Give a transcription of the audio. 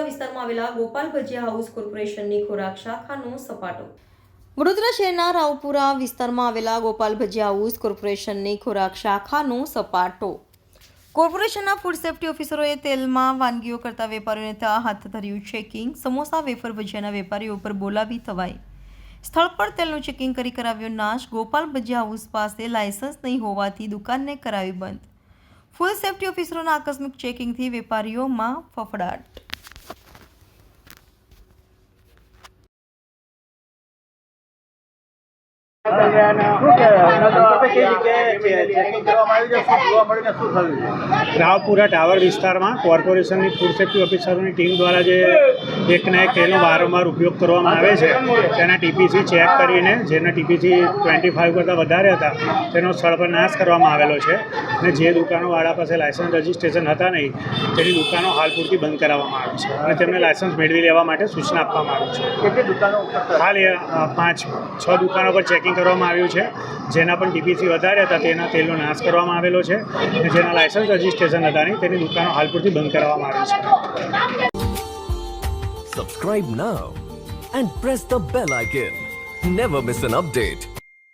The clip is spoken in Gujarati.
વિસ્તારમાં આવેલા ગોપાલ ભજીયા હાઉસ કોર્પોરેશનની ખોરાક શાખાનો સપાટો। વડોદરા શહેરના રાવપુરા વિસ્તારમાં આવેલા ગોપાલ ભજીયા હાઉસ કોર્પોરેશનની ખોરાક શાખાનો સપાટો। કોર્પોરેશનના ફૂડ સેફ્ટી ઓફિસરોએ તેલમાં વાનગીઓ કરતા વેપારીઓને ત્યાં હાથ ધર્યું ચેકિંગ। સમોસા વેફર ભજીયાના વેપારીઓ પર બોલાવી તવાઈ। સ્થળ પર તેલનું ચેકિંગ કરી કરાવ્યો નાશ। ગોપાલ ભજીયા હાઉસ પાસે લાયસન્સ નહીં હોવાથી દુકાનને કરાવી બંધ। ફૂડ સેફ્ટી ઓફિસરોના આકસ્મિક ચેકિંગથી વેપારીઓમાં ફફડાટ। રાવપુરા ટાવર વિસ્તારમાં કોર્પોરેશનની ફૂડ સેફ્ટી ઓફિસરોની ટીમ દ્વારા જે એકના એક તેલનો વારંવાર ઉપયોગ કરવામાં આવે છે તેના ટીપીસી ચેક કરીને જેના ટીપીસી 25 કરતાં વધારે હતા તેનો સ્થળ પર નાશ કરવામાં આવેલો છે અને જે દુકાનોવાળા પાસે લાયસન્સ રજિસ્ટ્રેશન હતા નહીં તેની દુકાનો હાલ પૂરતી બંધ કરાવવામાં આવી છે અને તેમને લાયસન્સ મેળવી લેવા માટે સૂચના આપવામાં આવી છે। કેટલી દુકાનો હાલ 5-6 દુકાનો પર ચેકિંગ કરવામાં આવ્યું છે જેના પણ ટીપીસી વધારે હતા તેના તેલનો નાશ કરવામાં આવેલો છે અને જેના લાયસન્સ રજિસ્ટ્રેશન હતા નહીં તેની દુકાનો હાલ પૂરતી બંધ કરવામાં આવી છે। Subscribe now and press the bell icon. Never miss an update.